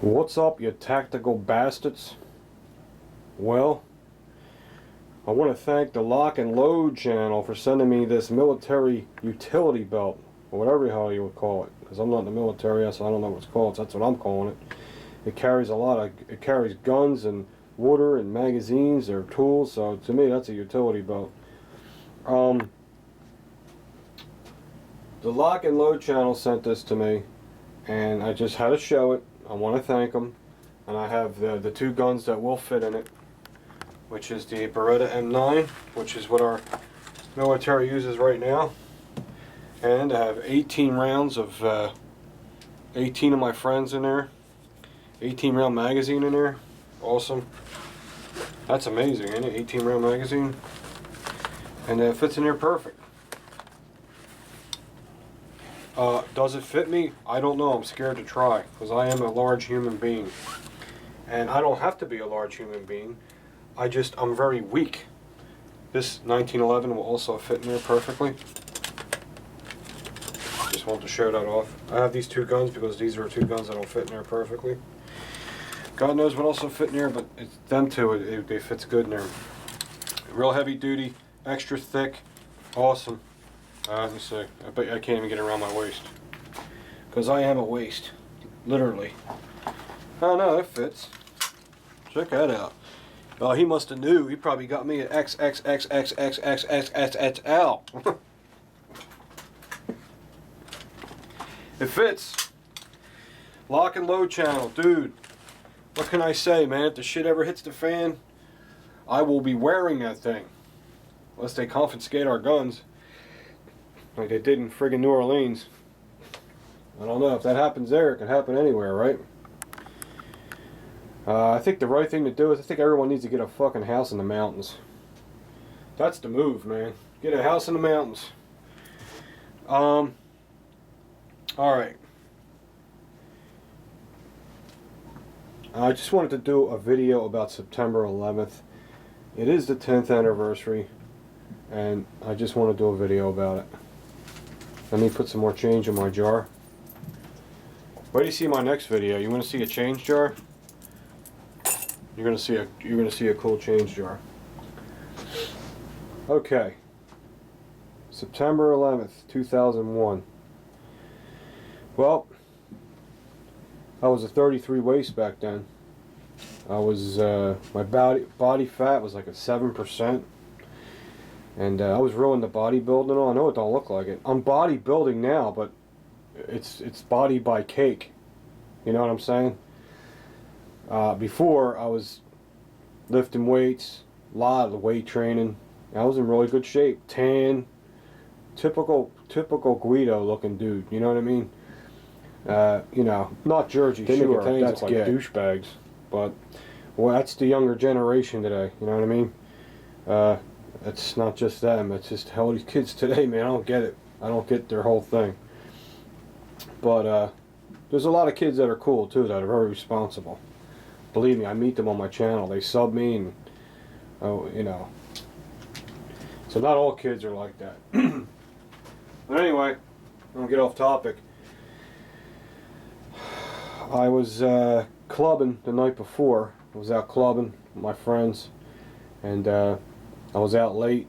What's up, you tactical bastards? Well, I want to thank the Lock and Load channel for sending me this military utility belt, or whatever the hell you would call it, because I'm not in the military, so I don't know what it's called, so that's what I'm calling it. It carries it carries guns and water and magazines or tools, so to me that's a utility belt. The Lock and Load channel sent this to me, and I just had to show it. I want to thank them, and I have the two guns that will fit in it, which is the Beretta M9, which is what our military uses right now, and I have 18 rounds of 18 of my friends in there, 18 round magazine in there. Awesome. That's amazing, ain't it? 18 round magazine, and it fits in there perfect. Does it fit me? I don't know. I'm scared to try because I am a large human being, and I don't have to be a large human being. I'm very weak. This 1911 will also fit in there perfectly. Just want to show that off. I have these two guns because these are two guns that'll fit in there perfectly. God knows what else will fit in there, but it's them two. It fits good in there. Real heavy duty, extra thick, awesome. Let me see. I bet I can't even get it around my waist. Because I am a waist. Literally. Oh no, it fits. Check that out. Oh, he must have knew. He probably got me at XXXXXXXXXL. It fits. Lock and Load channel. Dude, what can I say, man? If the shit ever hits the fan, I will be wearing that thing. Unless they confiscate our guns. Like they did in friggin' New Orleans. I don't know. If that happens there, it can happen anywhere, right? I think the right thing to do is I think everyone needs to get a fucking house in the mountains. That's the move, man. Get a house in the mountains. Alright. I just wanted to do a video about September 11th. It is the 10th anniversary, and I just want to do a video about it. Let me put some more change in my jar. Wait till you see my next video. You want to see a change jar? You're gonna see a cool change jar. Okay. September 11th, 2001. Well, I was a 33 waist back then. I was my body fat was like a 7%. And I was real into bodybuilding and all. I know it don't look like it. I'm bodybuilding now, but it's body by cake. You know what I'm saying? Before, I was lifting weights, a lot of the weight training. I was in really good shape. Tan, typical Guido looking dude. You know what I mean? You know, not Jersey Shore. That's like douchebags. But well, that's the younger generation today. You know what I mean? It's not just them, it's just how these kids today, man. I don't get it. I don't get their whole thing. But there's a lot of kids that are cool too, that are very responsible. Believe me, I meet them on my channel. They sub me, and you know. So not all kids are like that. But anyway, I'm gonna get off topic. I was clubbing the night before. I was out clubbing with my friends, and I was out late,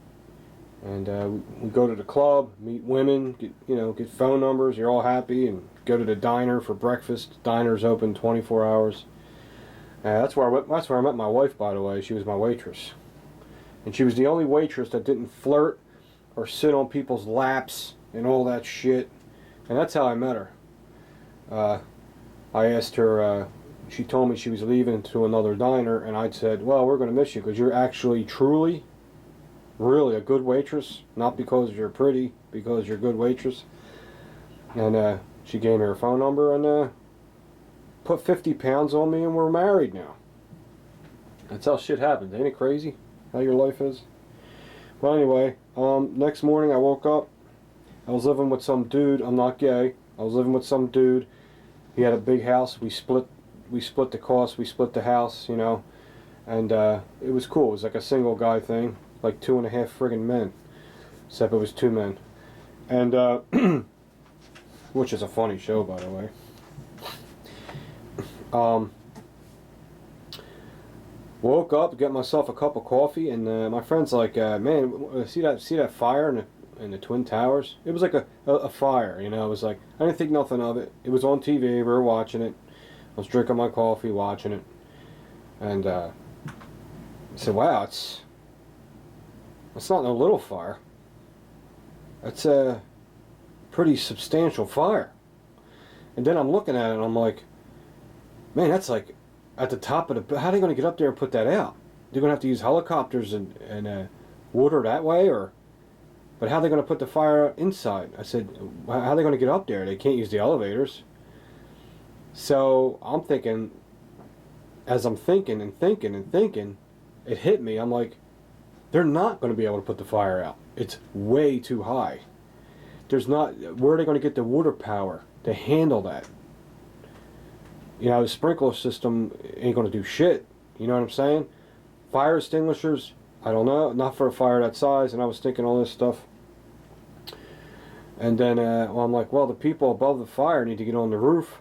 and we go to the club, meet women, get phone numbers. You're all happy, and go to the diner for breakfast. Diner's open 24 hours. That's where I met my wife, by the way. She was my waitress, and she was the only waitress that didn't flirt or sit on people's laps and all that shit. And that's how I met her. I asked her. She told me she was leaving to another diner, and I said, "Well, we're going to miss you because you're actually truly." Really a good waitress, not because you're pretty, because you're a good waitress. And she gave me her phone number and put 50 pounds on me, and we're married now. That's how shit happens. Ain't it crazy how your life is? Well, anyway, next morning I woke up. I was living with some dude. I'm not gay. I was living with some dude. He had a big house. We split the cost. We split the house, you know. And it was cool. It was like a single guy thing. Like 2.5 friggin' men, except it was 2 men, and which is a funny show, by the way. Um, woke up, get myself a cup of coffee, and my friend's like, "Man, see that fire in the Twin Towers? It was like a fire, you know. It was like I didn't think nothing of it. It was on TV. We were watching it. I was drinking my coffee, watching it, and I said, "Wow, it's not no little fire. It's a pretty substantial fire." And then I'm looking at it, and I'm like, "Man, that's like at the top of the. How are they going to get up there and put that out? They're going to have to use helicopters and water that way, or? But how are they going to put the fire inside?" I said, "How are they going to get up there? They can't use the elevators." So I'm thinking, as I'm thinking and thinking and thinking, it hit me. I'm like, they're not going to be able to put the fire out. It's way too high. There's not. Where are they going to get the water power to handle that? You know, the sprinkler system ain't going to do shit. You know what I'm saying? Fire extinguishers, I don't know. Not for a fire that size. And I was thinking all this stuff. And then I'm like, well, the people above the fire need to get on the roof.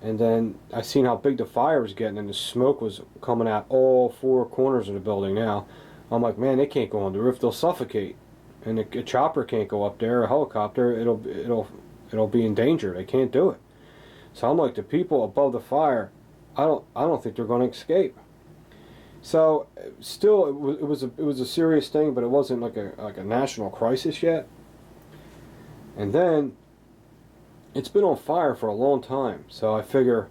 And then I seen how big the fire was getting, and the smoke was coming out all four corners of the building now. I'm like, man, they can't go on the roof. They'll suffocate. And a chopper can't go up there. A helicopter, it'll be in danger. They can't do it. So I'm like, the people above the fire, I don't think they're going to escape. So still, it was a serious thing, but it wasn't like a national crisis yet. And then it's been on fire for a long time. So I figure,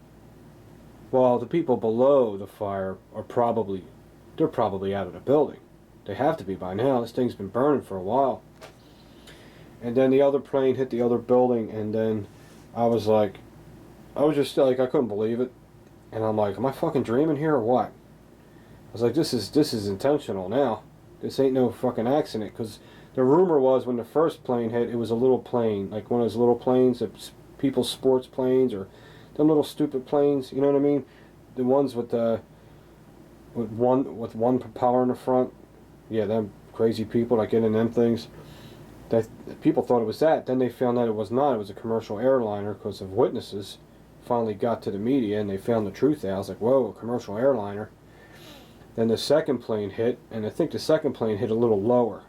well, the people below the fire they're probably out of the building. They have to be by now. This thing's been burning for a while. And then the other plane hit the other building, and then I was just like, I couldn't believe it. And I'm like, am I fucking dreaming here or what? I was like, this is intentional now. This ain't no fucking accident. Because the rumor was when the first plane hit, it was a little plane, like one of those little planes, people's sports planes, or them little stupid planes. You know what I mean? The ones with one propeller in the front. Yeah, them crazy people that get in them things. That people thought it was that. Then they found out it was not. It was a commercial airliner because of witnesses. Finally got to the media and they found the truth out. I was like, whoa, a commercial airliner. Then the second plane hit, and I think the second plane hit a little lower.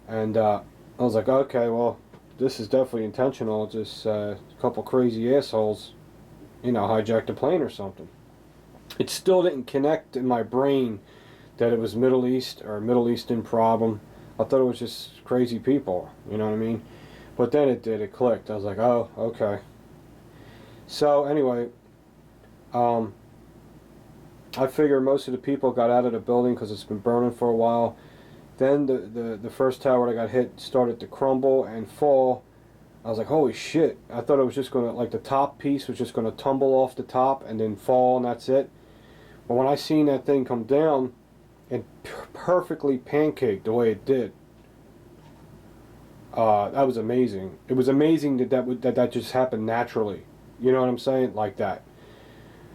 And I was like, okay, well, this is definitely intentional. Just a couple crazy assholes, hijacked a plane or something. It still didn't connect in my brain that it was Middle East or a Middle Eastern problem. I thought it was just crazy people, you know what I mean? But then it did, it clicked. I was like, oh, okay. So anyway, I figure most of the people got out of the building because it's been burning for a while. Then the first tower that got hit started to crumble and fall. I was like, holy shit. I thought it was just going to, like the top piece was just going to tumble off the top and then fall and that's it. But when I seen that thing come down, it perfectly pancaked the way it did. That was amazing. It was amazing that just happened naturally. You know what I'm saying? Like that.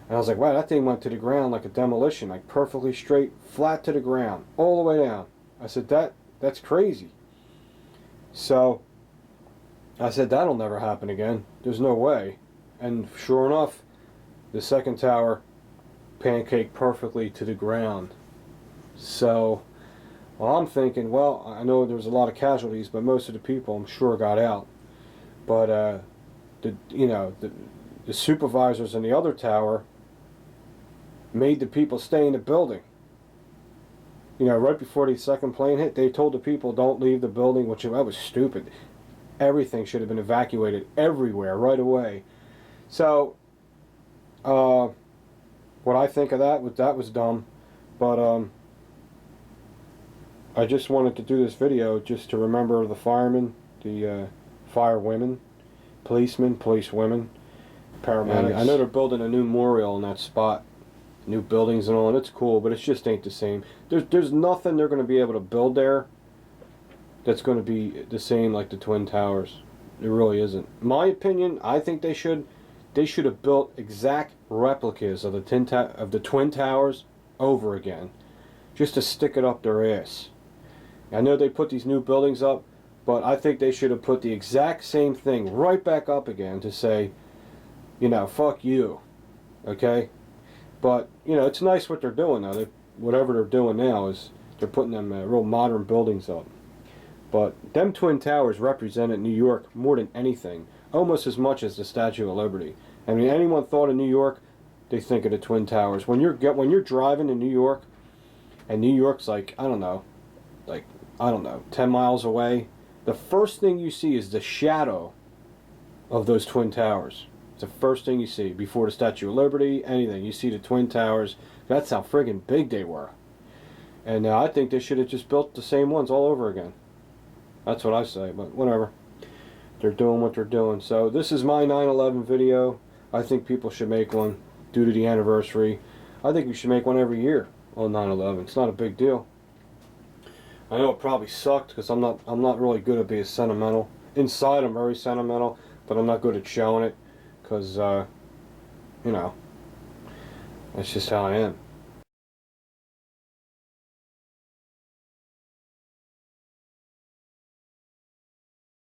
And I was like, wow, that thing went to the ground like a demolition, like perfectly straight, flat to the ground, all the way down. I said, that's crazy. So I said, that'll never happen again. There's no way. And sure enough, the second tower pancaked perfectly to the ground. So, well, I'm thinking, well, I know there was a lot of casualties, but most of the people, I'm sure, got out. But the supervisors in the other tower made the people stay in the building. Right before the second plane hit, they told the people don't leave the building, which that was stupid. Everything should have been evacuated everywhere right away. So, what I think of that was dumb, but I just wanted to do this video just to remember the firemen, the firewomen, policemen, policewomen, paramedics. And I know they're building a new memorial in that spot, new buildings and all, and it's cool, but it just ain't the same. There's nothing they're going to be able to build there that's going to be the same like the Twin Towers. It really isn't. My opinion, I think they should have built exact replicas of the Twin Towers over again, just to stick it up their ass. I know they put these new buildings up, but I think they should have put the exact same thing right back up again to say, fuck you. Okay? But, you know, it's nice what they're doing now. Whatever they're doing now is they're putting them real modern buildings up. But them Twin Towers represented New York more than anything, almost as much as the Statue of Liberty. I mean, anyone thought of New York, they think of the Twin Towers. When you're driving in New York, and New York's like, I don't know, 10 miles away, the first thing you see is the shadow of those Twin Towers. It's the first thing you see before the Statue of Liberty, anything. You see the Twin Towers. That's how friggin' big they were. And I think they should have just built the same ones all over again. That's what I say, but whatever. They're doing what they're doing. So this is my 9/11 video. I think people should make one due to the anniversary. I think we should make one every year on 9/11. It's not a big deal. I know it probably sucked because I'm not really good at being sentimental. Inside I'm very sentimental, but I'm not good at showing it because you know, that's just how I am.